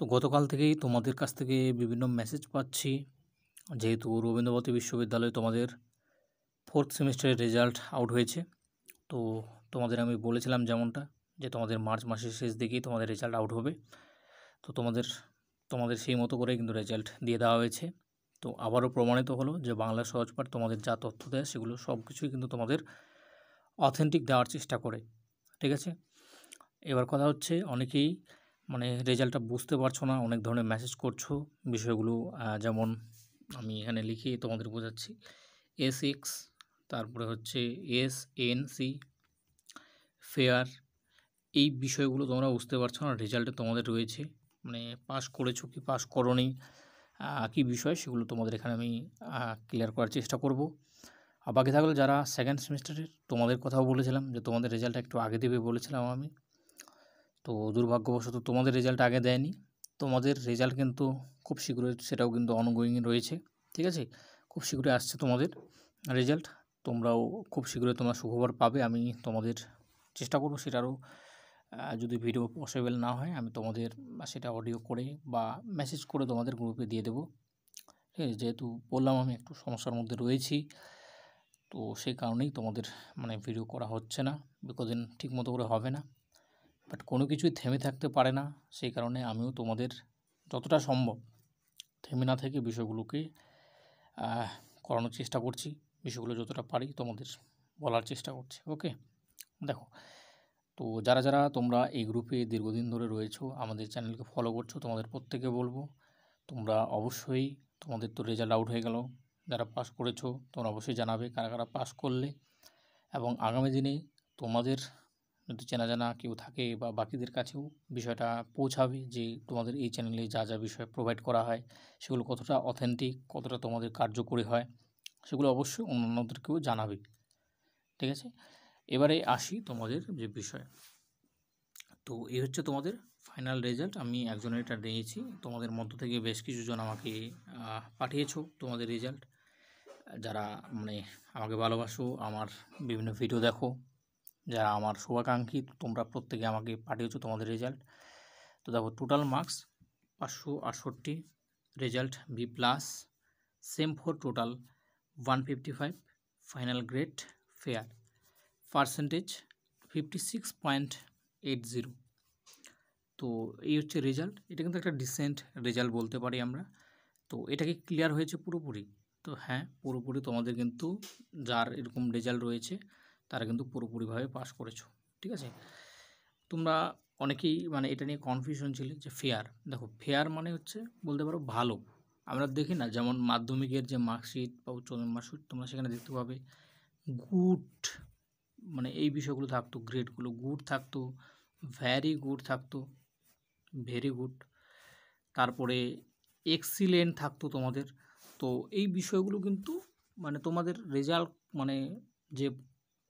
তো গতকাল থেকেই তোমাদের কাছ থেকে বিভিন্ন মেসেজ পাচ্ছি, যেহেতু রবীন্দ্রভারতী বিশ্ববিদ্যালয়ে তোমাদের 4th সেমিস্টারের রেজাল্ট আউট হয়েছে। তো তোমাদের আমি বলেছিলাম যেমনটা, যে তোমাদের মার্চ মাসের শেষ দিকেই তোমাদের রেজাল্ট আউট হবে। তো তোমাদের সেই মতো করে কিন্তু রেজাল্ট দিয়ে দেওয়া হয়েছে। তো আবারও প্রমাণিত হলো যে বাংলা সহজ পাঠ তোমাদের যা তথ্য দেয় সেগুলো সব কিছুই কিন্তু তোমাদের অথেন্টিক দেওয়ার চেষ্টা করে। ঠিক আছে, এবার কথা হচ্ছে অনেকেই রেজাল্টটা বুঝতে পারছো না, অনেক ধরনের মেসেজ করছো বিষয়গুলো। যেমন আমি এখানে লিখে তোমাদের বোঝাচ্ছি, SX, তারপরে হচ্ছে SNC, ফেয়ার, এই বিষয়গুলো তোমরা বুঝতে পারছো না। রেজাল্টে তোমাদের রয়েছে পাস করেছো কি পাস করোনি, কী বিষয় সেগুলো তোমাদের এখানে আমি ক্লিয়ার করার চেষ্টা করব। আর বাকি থাকলে যারা সেকেন্ড সেমিস্টারের, তোমাদের কথাও বলেছিলাম যে তোমাদের রেজাল্টটা একটু আগে দেবে বলেছিলাম আমি। তো দুর্ভাগ্যবশত তোমাদের রেজাল্ট আগে দেয়নি। তোমাদের রেজাল্ট কিন্তু খুব শীঘ্রই, সেটাও কিন্তু অনগোয়িং রয়েছে। ঠিক আছে, খুব শীঘ্রই আসছে তোমাদের রেজাল্ট। তোমরাও খুব শীঘ্রই তোমরা সুখবর পাবে। আমি তোমাদের চেষ্টা করবো সেটারও, যদি ভিডিও পসিবল না হয় আমি তোমাদের সেটা অডিও করে বা মেসেজ করে তোমাদের গ্রুপে দিয়ে দেবো। ঠিক আছে, যেহেতু বললাম আমি একটু সমস্যার মধ্যে রয়েছি, তো সেই কারণেই তোমাদের ভিডিও করা হচ্ছে না, বিকদিন ঠিক মতো করে হবে না। বাট কোনো কিছুই থেমে থাকতে পারে না, সেই কারণে আমিও তোমাদের যতটা সম্ভব থেমে না থেকে বিষয়গুলোকে করানোর চেষ্টা করছি, বিষয়গুলো যতটা পারি তোমাদের বলার চেষ্টা করছি। ওকে, দেখো, তো যারা যারা তোমরা এই গ্রুপে দীর্ঘদিন ধরে রয়েছো, আমাদের চ্যানেলকে ফলো করছো, তোমাদের প্রত্যেকে বলবো তোমরা অবশ্যই, তোমাদের তো রেজাল্ট আউট হয়ে গেল, যারা পাস করেছো তোমরা অবশ্যই জানাবে কারা কারা পাস করলে, এবং আগামী দিনে তোমাদের যদি চেনা জানা কেউ থাকে বা বাকিদের কাছেও বিষয়টা পৌঁছাবে যে তোমাদের এই চ্যানেলে যা যা বিষয় প্রোভাইড করা হয় সেগুলো কতটা অথেন্টিক, কতটা তোমাদের কার্যকরী হয়, সেগুলো অবশ্যই অন্যান্যদেরকেও জানাবে। ঠিক আছে, এবারে আসি তোমাদের যে বিষয়। তো এই হচ্ছে তোমাদের ফাইনাল রেজাল্ট। আমি একজনের এটা দিয়েছি, তোমাদের মধ্য থেকে বেশ কিছুজন আমাকে পাঠিয়েছো তোমাদের রেজাল্ট, যারা আমাকে ভালোবাসো, আমার বিভিন্ন ভিডিও দেখো, যারা আমার শুভাকাঙ্ক্ষী, তোমরা প্রত্যেকে আমাকে পাঠিয়েছো তোমাদের রেজাল্ট। তো দেখো, total marks 568, result B+, same for total 155, final grade fair, percentage 56.80। তো এই হচ্ছে রেজাল্ট। এটা কিন্তু একটা ডিসেন্ট রেজাল্ট বলতে পারি আমরা। তো এটা কি ক্লিয়ার হয়েছে পুরোপুরি? তো হ্যাঁ, পুরোপুরি তোমাদের কিন্তু যার এরকম রেজাল্ট রয়েছে তারা কিন্তু পুরোপুরিভাবে পাস করেছো। ঠিক আছে, তোমরা অনেকেই এটা নিয়ে কনফিউশন ছিল যে ফেয়ার। দেখো, ফেয়ার হচ্ছে বলতে পারো ভালো। আমরা দেখি না, যেমন মাধ্যমিকের যে মার্কশিট বা উচ্চ মার্কশিট, তোমরা সেখানে দেখতে পাবে গুড, এই বিষয়গুলো থাকতো, গ্রেডগুলো গুড থাকতো, ভ্যারি গুড থাকতো, ভেরি গুড, তারপরে এক্সিলেন্ট থাকতো তোমাদের। তো এই বিষয়গুলো কিন্তু তোমাদের রেজাল্ট যে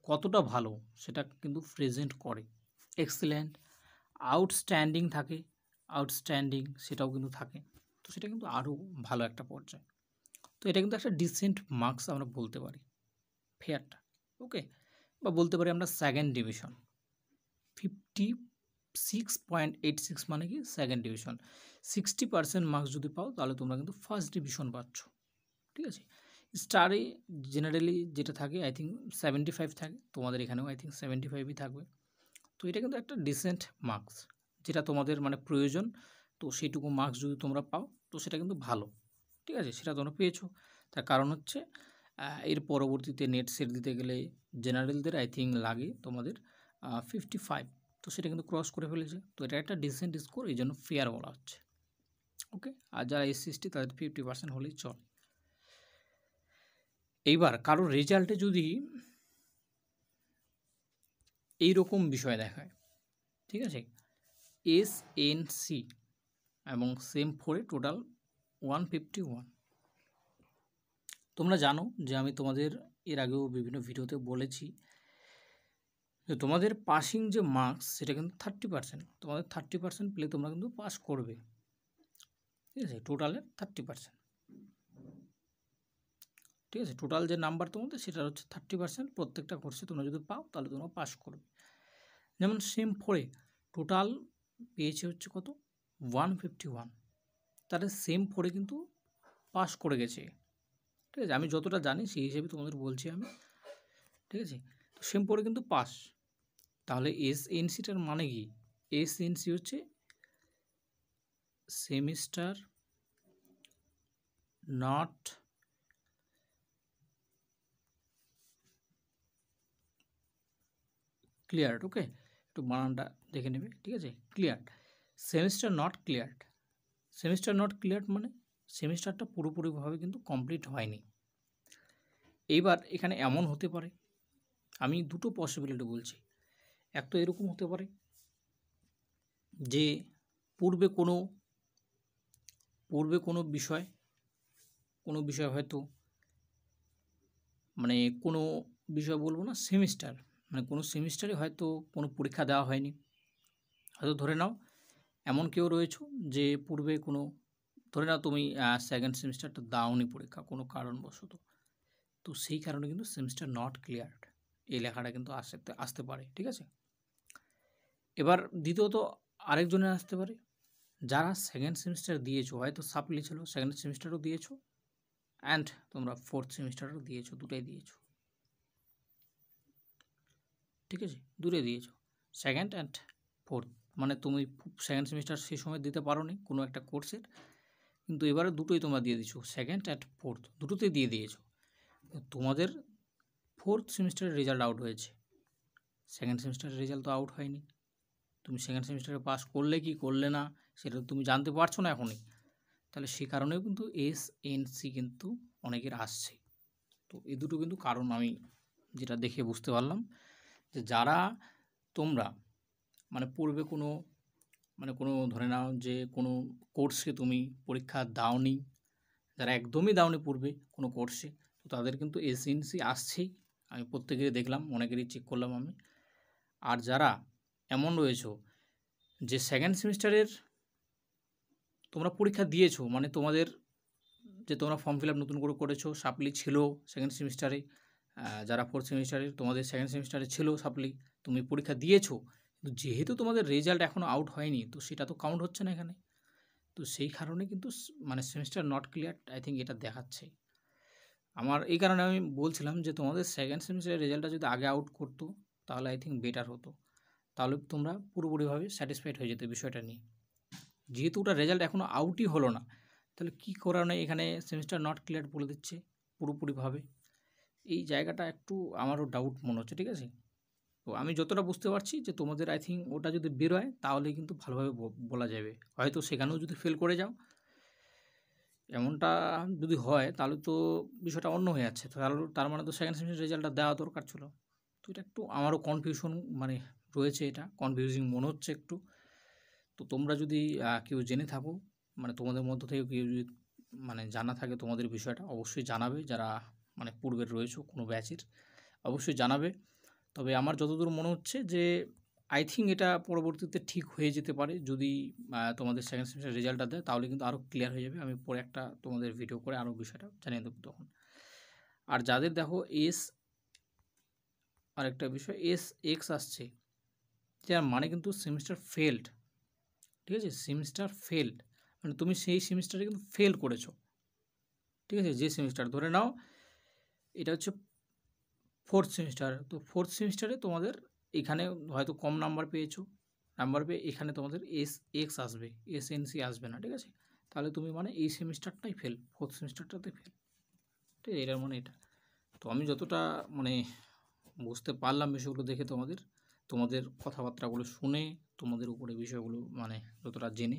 কতটা ভালো সেটা কিন্তু প্রেজেন্ট করে। এক্সিলেন্ট, আউটস্ট্যান্ডিং থাকে, আউটস্ট্যান্ডিং সেটাও কিন্তু থাকে। তো সেটা কিন্তু আরও ভালো একটা পর্যায়ে। তো এটা কিন্তু একটা ডিসেন্ট মার্কস আমরা বলতে পারি ফেয়ারটা। ওকে, বা বলতে পারি আমরা সেকেন্ড ডিভিশন। 56.86 মানে কি সেকেন্ড ডিভিশন। 60% মার্কস যদি পাও তাহলে তোমরা কিন্তু ফার্স্ট ডিভিশন পাচ্ছ। ঠিক আছে, স্টারে জেনারেলি যেটা থাকে আই থিঙ্ক 75 থাকে, তোমাদের এখানেও আই থিঙ্ক 75ই থাকবে। তো এটা কিন্তু একটা ডিসেন্ট মার্কস, যেটা তোমাদের প্রয়োজন। তো সেইটুকু মার্কস যদি তোমরা পাও তো সেটা কিন্তু ভালো। ঠিক আছে, সেটা তোমরা পেয়েছো। তার কারণ হচ্ছে এর পরবর্তীতে নেট সেট দিতে গেলে জেনারেলদের আই থিঙ্ক লাগে তোমাদের 55, তো সেটা কিন্তু ক্রস করে ফেলেছে। তো এটা একটা ডিসেন্ট স্কোর, এই জন্য ফেয়ার বলা হচ্ছে। ওকে, আর যারা SC/ST তাদের 50% হলেই চলে। এইবার কারোর রেজাল্টে যদি এইরকম বিষয় দেখায়, ঠিক আছে, SNC এবং সেম ফোরে টোটাল 151। তোমরা জানো যে আমি তোমাদের এর আগেও বিভিন্ন ভিডিওতে বলেছি যে তোমাদের পাসিং যে মার্কস সেটা কিন্তু 30%। তোমাদের 30% পেলে তোমরা কিন্তু পাস করবে। ঠিক আছে, টোটালের 30%। ঠিক আছে, টোটাল যে নাম্বার তোমাদের সেটা হচ্ছে 30%। প্রত্যেকটা কোর্সে তোমরা যদি পাও তাহলে তোমরা পাস করবে। যেমন সেম ফোরে টোটাল পেয়েছে হচ্ছে কত, 151, তাহলে সেম 4-এ কিন্তু পাস করে গেছে। ঠিক আছে, আমি যতটা জানি সেই হিসেবে তোমাদের বলছি আমি। ঠিক আছে, তো সেম 4-এ কিন্তু পাস। তাহলে এসএনসিটার মানে কি? এসএনসি হচ্ছে সেমিস্টার নট ক্লিয়ার্ড। ওকে, একটু বানানটা দেখে নেবে। ঠিক আছে, cleared, semester not cleared. Semester not cleared মানে সেমিস্টারটা পুরোপুরিভাবে কিন্তু কমপ্লিট হয়নি। এইবার এখানে এমন হতে পারে, আমি দুটো পসিবিলিটি বলছি। এক তো এরকম হতে পারে যে পূর্বে কোনো বিষয় হয়তো মানে কোনো বিষয় বলবো না, সেমিস্টার মানে কোনো সেমিস্টারে হয়তো কোনো পরীক্ষা দেওয়া হয়নি। হয়তো ধরে নাও এমন কেউ রয়েছে যে পূর্বে ধরে নাও তুমি সেকেন্ড সেমিস্টারটা দাওনি পরীক্ষা কোনো কারণবশত, তো সেই কারণে কিন্তু সেমিস্টার নট ক্লিয়ার্ড এই লেখাটা কিন্তু আসতে পারে। ঠিক আছে, এবার দ্বিতীয়ত আরেকজনের আসতে পারে, যারা সেকেন্ড সেমিস্টার দিয়েছো, হয়তো সাপ্লি ছিল, সেকেন্ড সেমিস্টারও দিয়েছো অ্যান্ড তোমরা ফোর্থ সেমিস্টারও দিয়েছো, দুটাই দিয়েছো। ঠিক আছে, দুটোই দিয়েছো, সেকেন্ড অ্যান্ড ফোর্থ, মানে তুমি সেকেন্ড সেমিস্টার সেই সময় দিতে পারো নি কোনো একটা কোর্সের, কিন্তু এবারে দুটোই তোমরা দিয়ে দিচ্ছ, সেকেন্ড অ্যান্ড ফোর্থ দুটোতেই দিয়ে দিয়েছো। তোমাদের ফোর্থ সেমিস্টারের রেজাল্ট আউট হয়েছে, সেকেন্ড সেমিস্টারের রেজাল্ট তো আউট হয়নি। তুমি সেকেন্ড সেমিস্টারে পাস করলে কি করলে না সেটা তুমি জানতে পারছো না এখনই। তাহলে সেই কারণেও কিন্তু এসএনসি কিন্তু অনেকের আসছে। তো এই দুটো কিন্তু কারণ আমি যেটা দেখে বুঝতে পারলাম, যে যারা তোমরা মানে পূর্বে কোনো ধরে নাও যে কোনো কোর্সে তুমি পরীক্ষা দাওনি, যারা একদমই দাওনি পূর্বে কোনো কোর্সে, তো তাদের কিন্তু এসএনসি আসছেই। আমি প্রত্যেকেরই দেখলাম, অনেকেরই চেক করলাম আমি। আর যারা এমন রয়েছে যে সেকেন্ড সেমিস্টারের তোমরা পরীক্ষা দিয়েছো, মানে তোমাদের যে তোমরা ফর্ম ফিল আপ নতুন করে করেছো, সাপ্লি ছিল সেকেন্ড সেমিস্টারে, যারা ফোর্থ সেমিস্টারে তোমাদের সেকেন্ড সেমিস্টারে ছিল সাপ্লি, তুমি পরীক্ষা দিয়েছো, কিন্তু যেহেতু তোমাদের রেজাল্ট এখনও আউট হয়নি, তো সেটা তো কাউন্ট হচ্ছে না এখানে। তো সেই কারণে কিন্তু মানে semester not clear I think এটা দেখাচ্ছে। আমার এই কারণে আমি বলছিলাম যে তোমাদের সেকেন্ড সেমিস্টারের রেজাল্টটা যদি আগে আউট করতো তাহলে আই থিঙ্ক বেটার হতো, তাহলে তোমরা পুরোপুরিভাবে স্যাটিসফাইড হয়ে যেতে বিষয়টা নিয়ে। যেহেতু ওটা রেজাল্ট এখনও আউটই হলো না, তাহলে কী কারণে এখানে সেমিস্টার নট ক্লিয়ার বলে দিচ্ছে পুরোপুরিভাবে, এই জায়গাটা একটু আমারও ডাউট মনে হচ্ছে। ঠিক আছে, তো আমি যতটা বুঝতে পারছি যে তোমাদের আই থিঙ্ক ওটা যদি বেরোয় তাহলে কিন্তু ভালোভাবে বলা যাবে। হয়তো সেখানেও যদি ফেল করে যাও, এমনটা যদি হয় তাহলে তো বিষয়টা অন্য হয়ে যাচ্ছে, তার মানে তো সেকেন্ড সেমিস্টার রেজাল্টটা দেওয়া দরকার ছিল। তো এটা একটু আমারও কনফিউশন মানে রয়েছে, এটা কনফিউজিং মনে হচ্ছে একটু। তো তোমরা যদি কেউ জেনে থাকো, মানে তোমাদের মধ্য থেকে কেউ যদি মানে জানা থাকে তোমাদের বিষয়টা, অবশ্যই জানাবে। যারা মানে পূর্বের রয়েছে কোনো ব্যাচের, অবশ্যই জানাবে। তবে আমার যতদূর মনে হচ্ছে যে আই থিঙ্ক এটা পরবর্তীতে ঠিক হয়ে যেতে পারে, যদি তোমাদের সেকেন্ড সেমিস্টার রেজাল্টটা দেয় তাহলে কিন্তু আরও ক্লিয়ার হয়ে যাবে। আমি পরে একটা তোমাদের ভিডিও করে আরও বিষয়টা জানিয়ে দেবো তখন। আর যাদের দেখো আরেকটা বিষয় এক্স আসছে, যার মানে কিন্তু সেমিস্টার ফেলড। ঠিক আছে, সেমিস্টার ফেলড মানে তুমি সেই সেমিস্টারে কিন্তু ফেল করেছো। ঠিক আছে, যে সেমিস্টার ধরে নাও এটা হচ্ছে ফোর্থ সেমিস্টার, তো ফোর্থ সেমিস্টারে তোমাদের এখানে হয়তো কম নাম্বার পেয়ে এখানে তোমাদের এক্স আসবে, এসএনসি আসবে না। ঠিক আছে, তাহলে তুমি মানে এই সেমিস্টারটাই ফেল, ফোর্থ সেমিস্টারটাতে ফেল। ঠিক আছে, এটার মানে এটা। তো আমি যতটা মানে বুঝতে পারলাম বিষয়গুলো দেখে, তোমাদের কথাবার্তাগুলো শুনে, তোমাদের উপরে বিষয়গুলো মানে যতটা জেনে,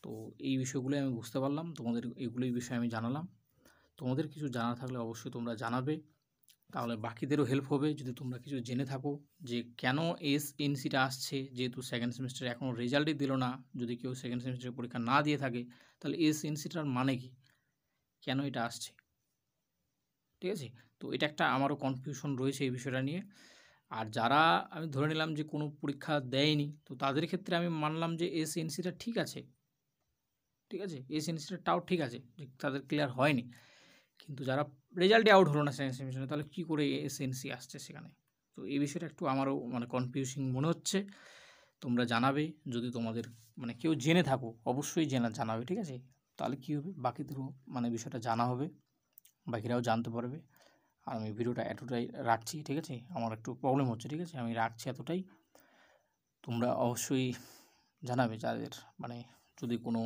তো এই বিষয়গুলোই আমি বুঝতে পারলাম, তোমাদের এইগুলোই বিষয়ে আমি জানালাম। তোমাদের কিছু জানা থাকলে অবশ্যই তোমরা জানাবে, তাহলে বাকিদেরও হেল্প হবে। যদি তোমরা কিছু জেনে থাকো যে কেন এসএনসিটা আসছে, যেহেতু সেকেন্ড সেমিস্টারে এখনও রেজাল্টই দিল না, যদি কেউ সেকেন্ড সেমিস্টারের পরীক্ষা না দিয়ে থাকে তাহলে এসএনসিটার মানে কি, কেন এটা আসছে। ঠিক আছে, তো এটা একটা আমারও কনফিউশন রয়েছে এই বিষয়টা নিয়ে। আর যারা আমি ধরে নিলাম যে কোনো পরীক্ষা দেয়নি, তো তাদের ক্ষেত্রে আমি মানলাম যে এসএনসিটা ঠিক আছে, এসএনসিটাও ঠিক আছে, যে তাদের ক্লিয়ার হয়নি। কিন্তু যারা রেজাল্টে আউট হলো না সেকেন্ড সেমিস্টারে, তাহলে কী করে এসএনসি আসছে সেখানে। তো এই বিষয়টা একটু আমারও মানে কনফিউজিং মনে হচ্ছে। তোমরা জানাবে, যদি তোমাদের মানে কেউ জেনে থাকো অবশ্যই জানাবে, ঠিক আছে? তাহলে কী হবে, বাকিদেরও মানে বিষয়টা জানা হবে, বাকিরাও জানতে পারবে। আর আমি ভিডিওটা এতটাই রাখছি, ঠিক আছে? আমার একটু প্রবলেম হচ্ছে, ঠিক আছে? আমি রাখছি এতটাই। তোমরা অবশ্যই জানাবে যাদের মানে যদি কোনো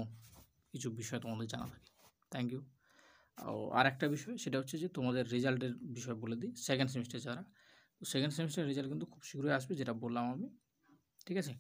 কিছু বিষয় তোমাদের জানা থাকে। Thank you. আর একটা বিষয়, সেটা হচ্ছে যে তোমাদের রেজাল্টের বিষয় বলে দিই। সেকেন্ড সেমিস্টার যারা, তো সেকেন্ড সেমিস্টারের রেজাল্ট কিন্তু খুব শীঘ্রই আসবে, যেটা বললাম আমি, ঠিক আছে?